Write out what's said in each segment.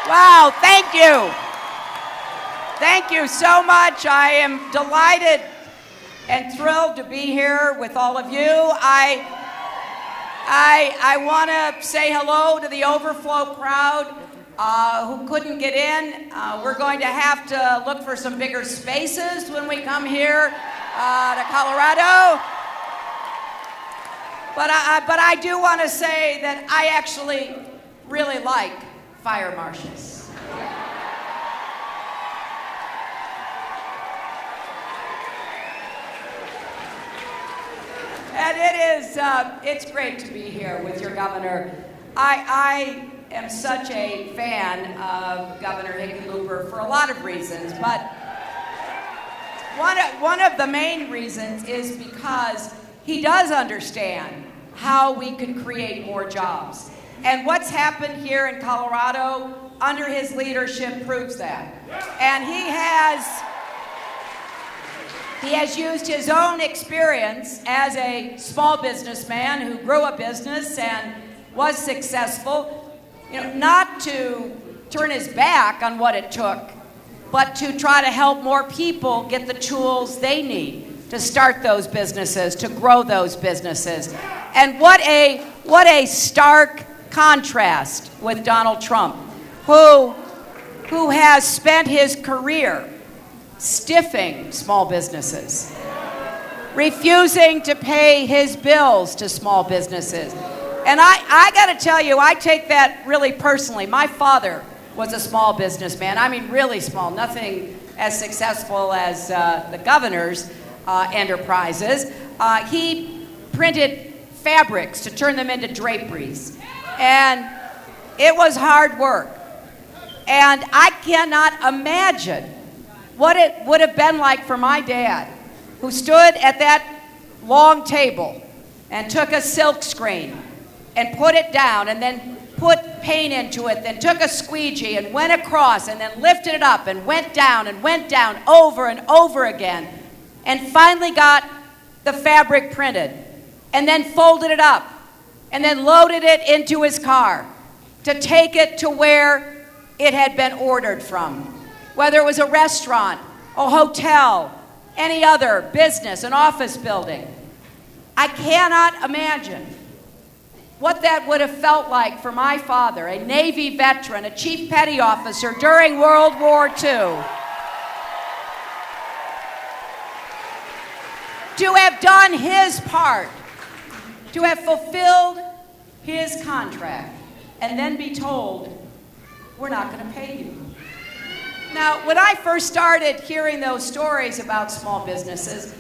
Wow, thank you. Thank you so much. I am delighted and thrilled to be here with all of you. I want to say hello to the overflow crowd who couldn't get in. We're going to have to look for some bigger spaces when we come here to Colorado. But I do want to say that I actually really like fire marshals. And it's great to be here with your governor. I am such a fan of Governor Hickenlooper for a lot of reasons, but one of the main reasons is because he does understand how we can create more jobs. And what's happened here in Colorado under his leadership proves that. And he has used his own experience as a small businessman who grew a business and was successful, not to turn his back on what it took, but to try to help more people get the tools they need to start those businesses, to grow those businesses. And what a stark contrast with Donald Trump, who has spent his career stiffing small businesses, refusing to pay his bills to small businesses. And I got to tell you, I take that really personally. My father was a small businessman. I mean, really small, nothing as successful as the governor's enterprises. He printed fabrics to turn them into draperies. And it was hard work. And I cannot imagine what it would have been like for my dad, who stood at that long table and took a silk screen and put it down and then put paint into it, then took a squeegee and went across and then lifted it up and went down over and over again, and finally got the fabric printed, and then folded it up and then loaded it into his car to take it to where it had been ordered from. Whether it was a restaurant, a hotel, any other business, an office building. I cannot imagine what that would have felt like for my father, a Navy veteran, a chief petty officer during World War II, to have done his part, to have fulfilled his contract, and then be told, we're not going to pay you. Now, when I first started hearing those stories about small businesses,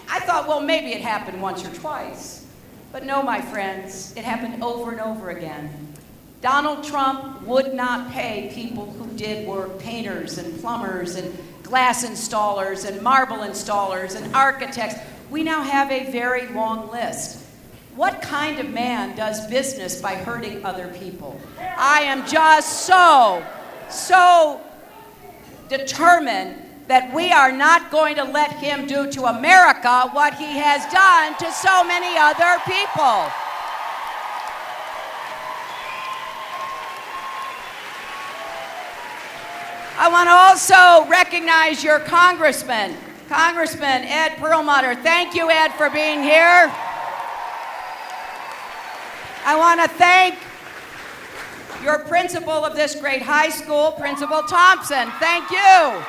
I thought, well, maybe it happened once or twice. But no, my friends, it happened over and over again. Donald Trump would not pay people who did work, painters and plumbers and glass installers and marble installers and architects. We now have a very long list. What kind of man does business by hurting other people? I am just so determined that we are not going to let him do to America what he has done to so many other people. I want to also recognize your Congressman Ed Perlmutter. Thank you, Ed, for being here. I want to thank your principal of this great high school, Principal Thompson. Thank you.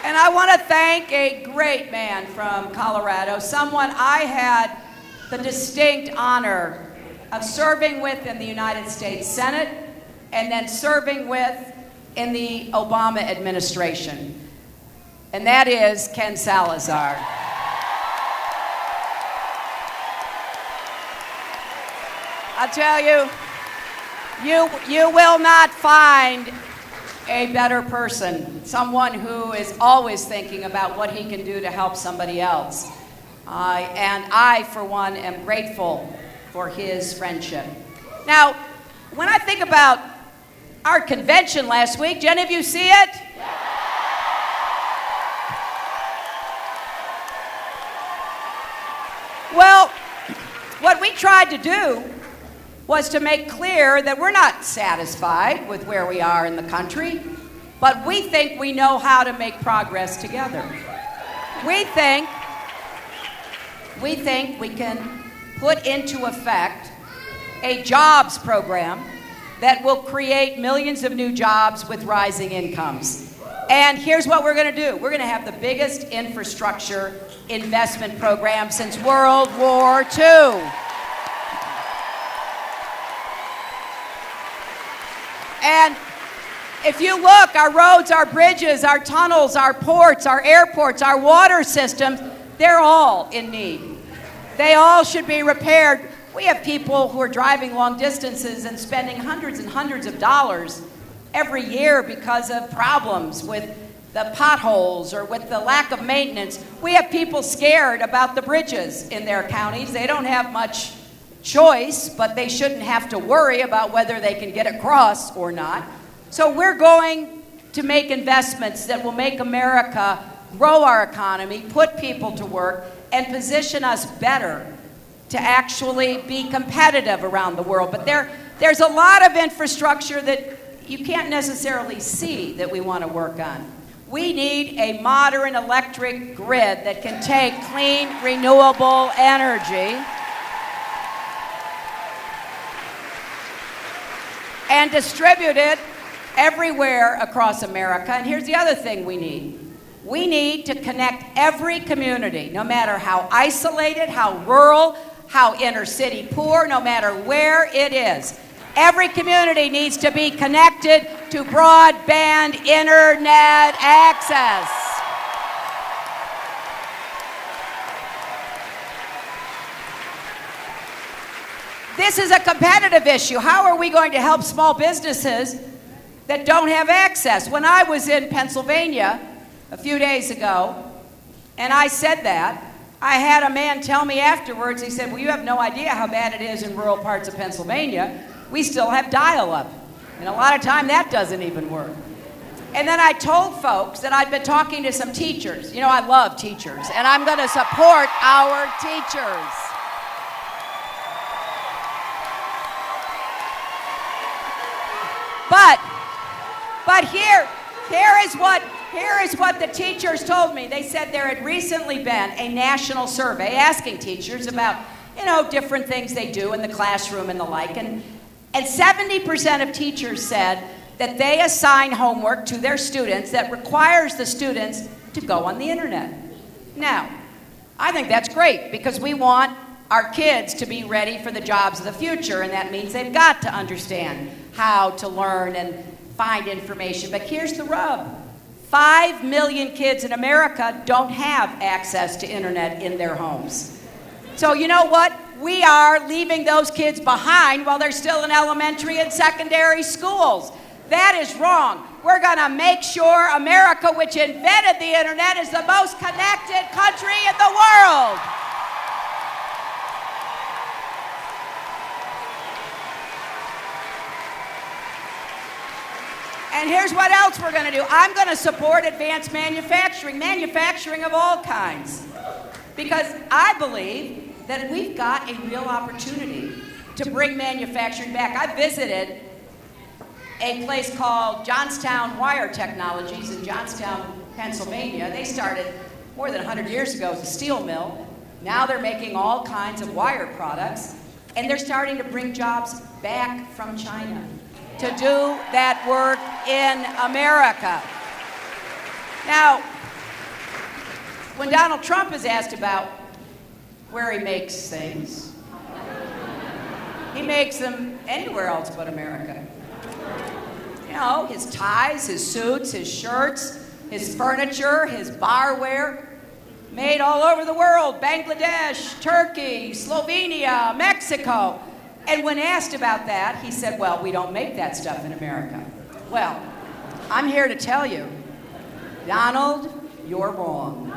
And I want to thank a great man from Colorado, someone I had the distinct honor of serving with in the United States Senate and then serving with in the Obama administration. And that is Ken Salazar. I'll tell you, you will not find a better person, someone who is always thinking about what he can do to help somebody else. And I, for one, am grateful for his friendship. Now, when I think about our convention last week, did any of you see it? Well, what we tried to do was to make clear that we're not satisfied with where we are in the country, but we think we know how to make progress together. We think we can put into effect a jobs program that will create millions of new jobs with rising incomes. And here's what we're going to do. We're going to have the biggest infrastructure investment program since World War II. And if you look, our roads, our bridges, our tunnels, our ports, our airports, our water systems, they're all in need. They all should be repaired. We have people who are driving long distances and spending hundreds and hundreds of dollars every year because of problems with the potholes or with the lack of maintenance. We have people scared about the bridges in their counties. They don't have much choice, but they shouldn't have to worry about whether they can get across or not. So we're going to make investments that will make America grow our economy, put people to work, and position us better to actually be competitive around the world. But there's a lot of infrastructure that you can't necessarily see that we want to work on. We need a modern electric grid that can take clean, renewable energy and distribute it everywhere across America. And here's the other thing we need. We need to connect every community, no matter how isolated, how rural, how inner city poor, no matter where it is. Every community needs to be connected to broadband internet access. This is a competitive issue. How are we going to help small businesses that don't have access? When I was in Pennsylvania a few days ago, and I said that, I had a man tell me afterwards, he said, well, you have no idea how bad it is in rural parts of Pennsylvania. We still have dial-up. And a lot of time that doesn't even work. And then I told folks that I'd been talking to some teachers. You know, I love teachers, and I'm going to support our teachers. But here is what the teachers told me. They said there had recently been a national survey asking teachers about, different things they do in the classroom and the like. And 70% of teachers said that they assign homework to their students that requires the students to go on the internet. Now, I think that's great because we want our kids to be ready for the jobs of the future, and that means they've got to understand how to learn and find information. But here's the rub. 5 million kids in America don't have access to internet in their homes. So you know what? We are leaving those kids behind while they're still in elementary and secondary schools. That is wrong. We're going to make sure America, which invented the internet, is the most connected country in the world. And here's what else we're going to do. I'm going to support advanced manufacturing of all kinds. Because I believe that we've got a real opportunity to bring manufacturing back. I visited a place called Johnstown Wire Technologies in Johnstown, Pennsylvania. They started more than 100 years ago as a steel mill. Now they're making all kinds of wire products. And they're starting to bring jobs back from China to do that work in America. Now, when Donald Trump is asked about where he makes things, he makes them anywhere else but America. His ties, his suits, his shirts, his furniture, his barware, made all over the world, Bangladesh, Turkey, Slovenia, Mexico. And when asked about that, he said, well, we don't make that stuff in America. Well, I'm here to tell you, Donald, you're wrong.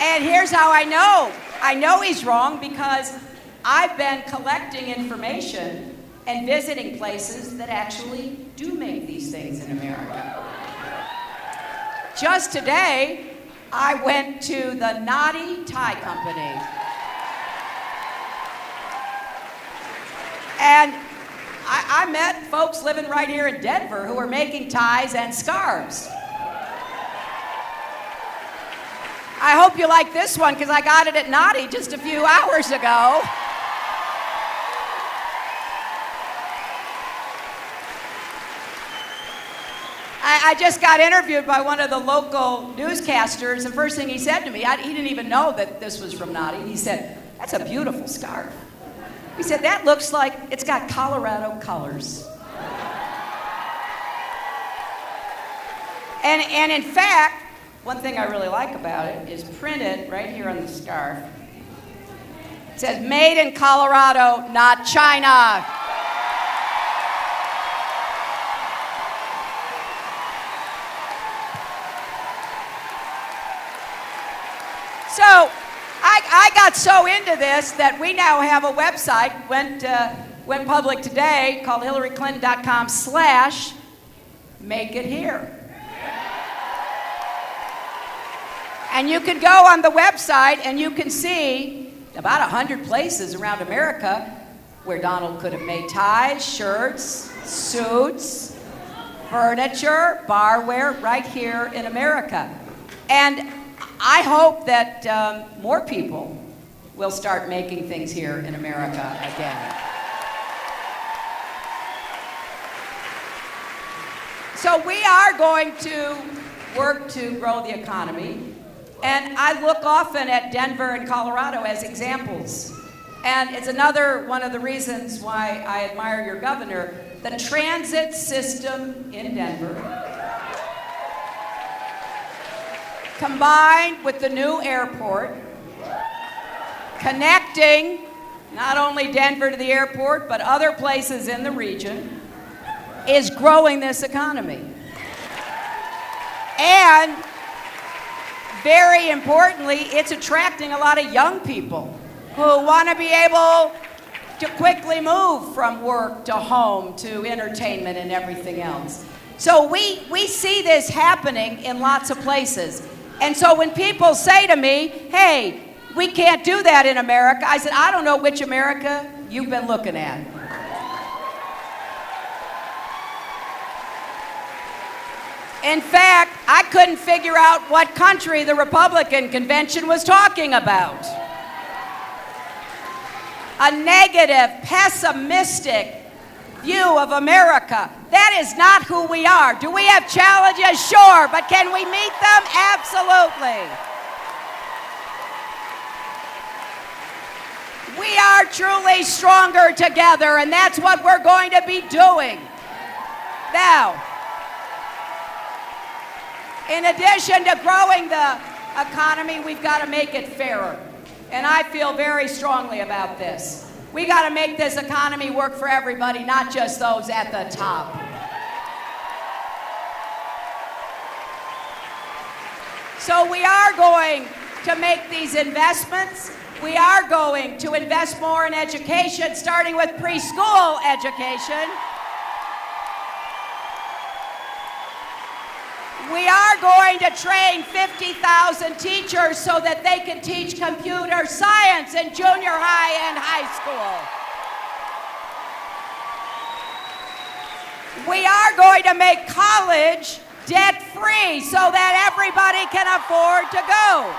And here's how I know. I know he's wrong because I've been collecting information and visiting places that actually do make these things in America. just today, I went to the Naughty Tie Company. And I met folks living right here in Denver who were making ties and scarves. I hope you like this one because I got it at Naughty just a few hours ago. I just got interviewed by one of the local newscasters. The first thing he said to me, he didn't even know that this was from Naughty. He said, "That's a beautiful scarf." He said, "That looks like it's got Colorado colors." And in fact, one thing I really like about it is printed right here on the scarf. It says, "Made in Colorado, not China." So I got so into this that we now have a website, went public today, called hillaryclinton.com/makeithere. And you can go on the website and you can see about 100 places around America where Donald could have made ties, shirts, suits, furniture, barware, right here in America. And I hope that more people will start making things here in America again. So we are going to work to grow the economy. And I look often at Denver and Colorado as examples. And it's another one of the reasons why I admire your governor. The transit system in Denver, combined with the new airport, connecting not only Denver to the airport, but other places in the region, is growing this economy. And very importantly, it's attracting a lot of young people who want to be able to quickly move from work to home to entertainment and everything else. So we see this happening in lots of places. And so when people say to me, "Hey, we can't do that in America," I said, "I don't know which America you've been looking at." In fact, I couldn't figure out what country the Republican convention was talking about. A negative, pessimistic view of America. That is not who we are. Do we have challenges? Sure, but can we meet them? Absolutely. We are truly stronger together, and that's what we're going to be doing. Now, in addition to growing the economy, we've got to make it fairer. And I feel very strongly about this. We got to make this economy work for everybody, not just those at the top. So we are going to make these investments. We are going to invest more in education, starting with preschool education. We are going to train 50,000 teachers so that they can teach computer science in junior high and high school. We are going to make college debt-free so that everybody can afford to go.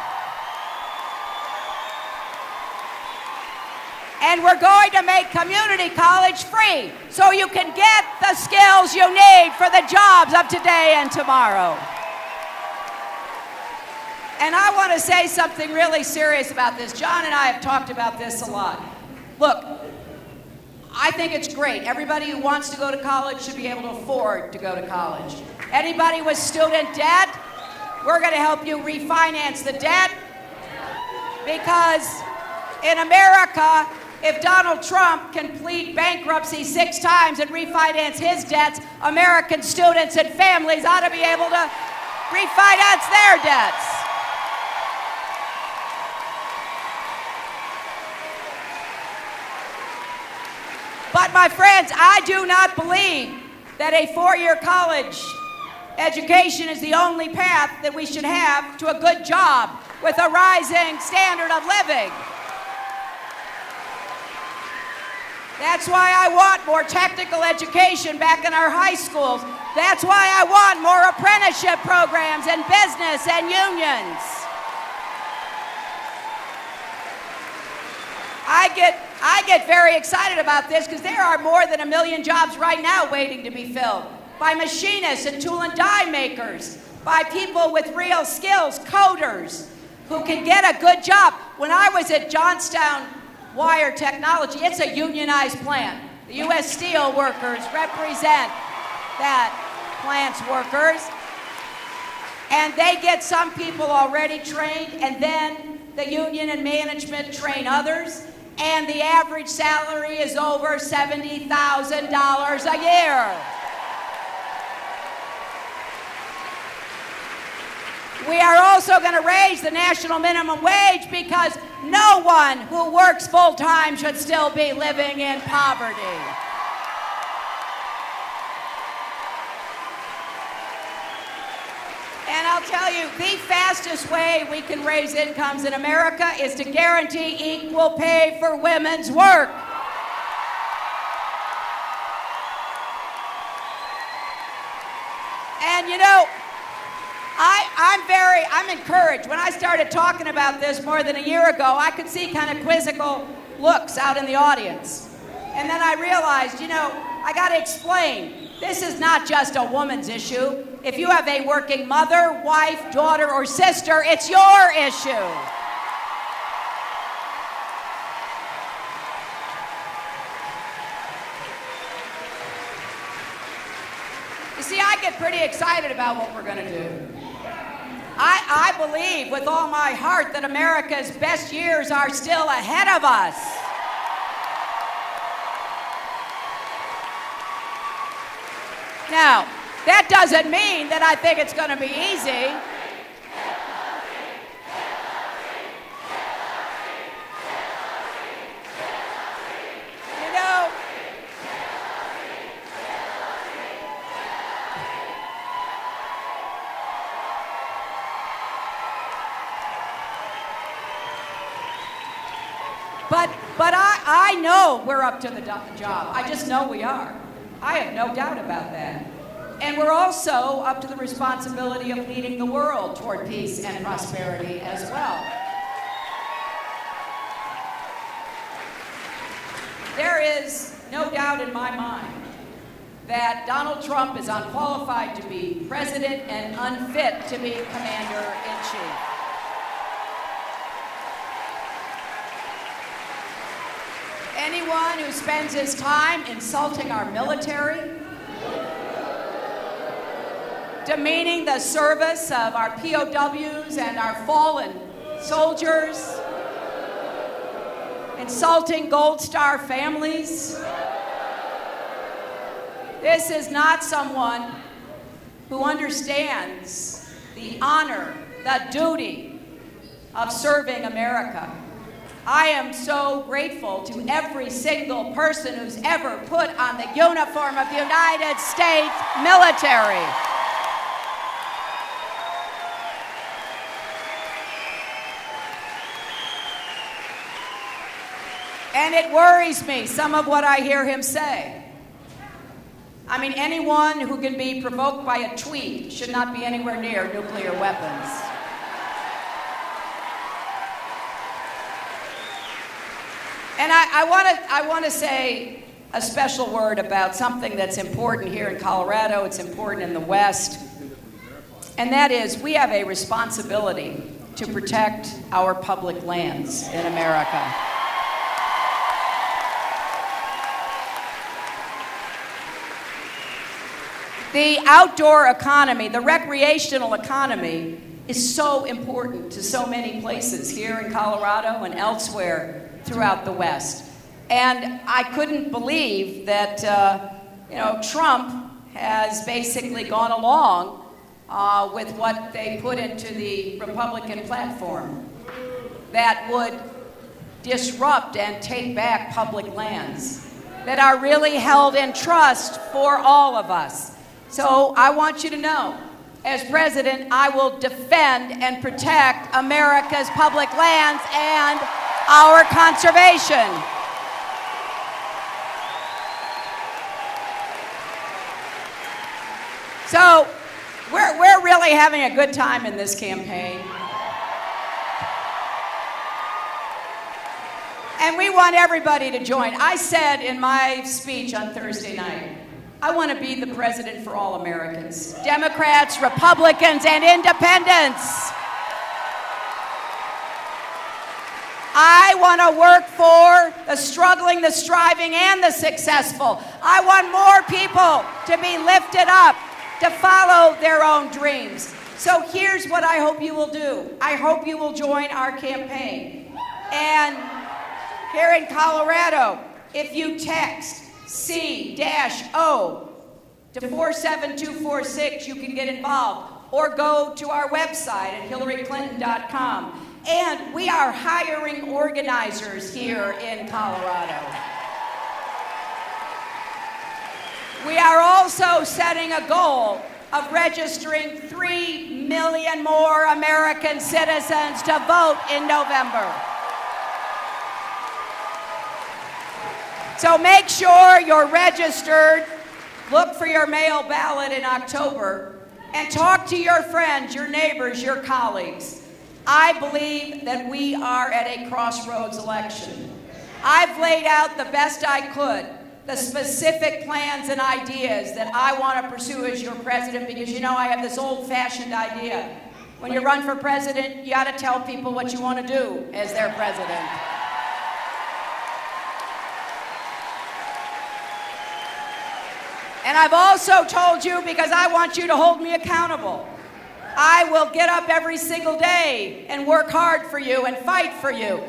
And we're going to make community college free so you can get the skills you need for the jobs of today and tomorrow. And I want to say something really serious about this. John and I have talked about this a lot. Look, I think it's great. Everybody who wants to go to college should be able to afford to go to college. Anybody with student debt, we're going to help you refinance the debt, because in America, if Donald Trump can plead bankruptcy 6 times and refinance his debts, American students and families ought to be able to refinance their debts. But my friends, I do not believe that a 4-year college Education is the only path that we should have to a good job with a rising standard of living. That's why I want more technical education back in our high schools. That's why I want more apprenticeship programs and business and unions. I get very excited about this because there are more than 1 million jobs right now waiting to be filled by machinists and tool and die makers, by people with real skills, coders, who can get a good job. When I was at Johnstown Wire Technology, it's a unionized plant. The U.S. Steel workers represent that plant's workers. And they get some people already trained, and then the union and management train others. And the average salary is over $70,000 a year. We are also going to raise the national minimum wage because no one who works full-time should still be living in poverty. And I'll tell you, the fastest way we can raise incomes in America is to guarantee equal pay for women's work. And you know, I'm encouraged. When I started talking about this more than a year ago, I could see kind of quizzical looks out in the audience. And then I realized, you know, I got to explain. This is not just a woman's issue. If you have a working mother, wife, daughter, or sister, it's your issue. You see, I get pretty excited about what we're going to do. I believe with all my heart that America's best years are still ahead of us. Now, that doesn't mean that I think it's going to be easy. You know, but I know we're up to the job. I just know we are. I have no doubt about that. And we're also up to the responsibility of leading the world toward peace and prosperity as well. There is no doubt in my mind that Donald Trump is unqualified to be president and unfit to be commander-in-chief. Anyone who spends his time insulting our military, demeaning the service of our POWs and our fallen soldiers, insulting Gold Star families. This is not someone who understands the honor, the duty of serving America. I am so grateful to every single person who's ever put on the uniform of the United States military. And it worries me, some of what I hear him say. I mean, anyone who can be provoked by a tweet should not be anywhere near nuclear weapons. And I want to say a special word about something that's important here in Colorado. It's important in the West. And that is, we have a responsibility to protect our public lands in America. The outdoor economy, the recreational economy, is so important to so many places here in Colorado and elsewhere throughout the West. And I couldn't believe that, Trump has basically gone along with what they put into the Republican platform that would disrupt and take back public lands that are really held in trust for all of us. So I want you to know, as president, I will defend and protect America's public lands and our conservation. So we're really having a good time in this campaign. And we want everybody to join. I said in my speech on Thursday night, I want to be the president for all Americans, Democrats, Republicans, and independents. I want to work for the struggling, the striving, and the successful. I want more people to be lifted up, to follow their own dreams. So here's what I hope you will do. I hope you will join our campaign. And here in Colorado, if you text C-O to 47246, you can get involved. Or go to our website at hillaryclinton.com. And we are hiring organizers here in Colorado. We are also setting a goal of registering 3 million more American citizens to vote in November. So make sure you're registered, look for your mail ballot in October, and talk to your friends, your neighbors, your colleagues. I believe that we are at a crossroads election. I've laid out the best I could, the specific plans and ideas that I want to pursue as your president, because you know I have this old-fashioned idea. When you run for president, you got to tell people what you want to do as their president. And I've also told you, because I want you to hold me accountable, I will get up every single day and work hard for you and fight for you.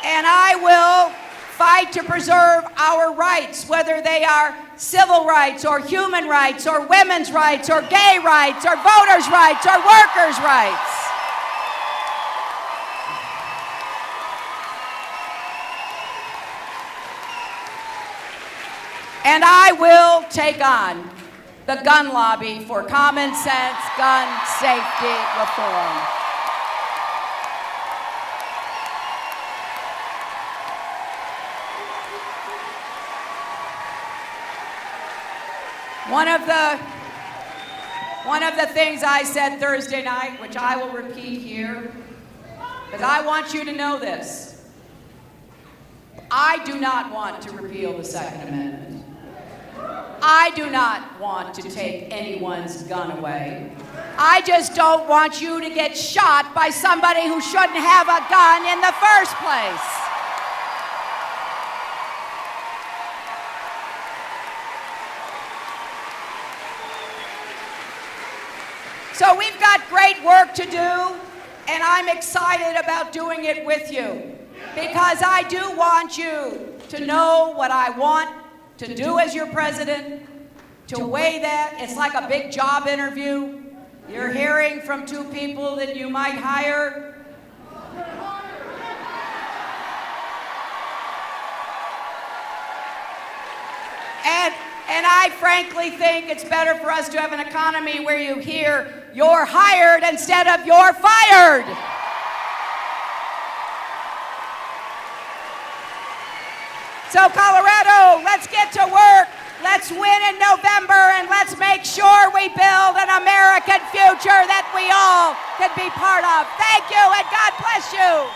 And I will fight to preserve our rights, whether they are civil rights or human rights or women's rights or gay rights or voters' rights or workers' rights. And I will take on the gun lobby for common sense gun safety reform. One of the things I said Thursday night, which I will repeat here, because I want you to know this. I do not want to repeal the Second Amendment. I do not want to take anyone's gun away. I just don't want you to get shot by somebody who shouldn't have a gun in the first place. So we've got great work to do, and I'm excited about doing it with you, because I do want you to know what I want to do as your president, to weigh that. It's like a big job interview. You're hearing from two people that you might hire. And I frankly think it's better for us to have an economy where you hear you're hired instead of you're fired. So Colorado, let's get to work. Let's win in November, and let's make sure we build an American future that we all can be part of. Thank you, and God bless you.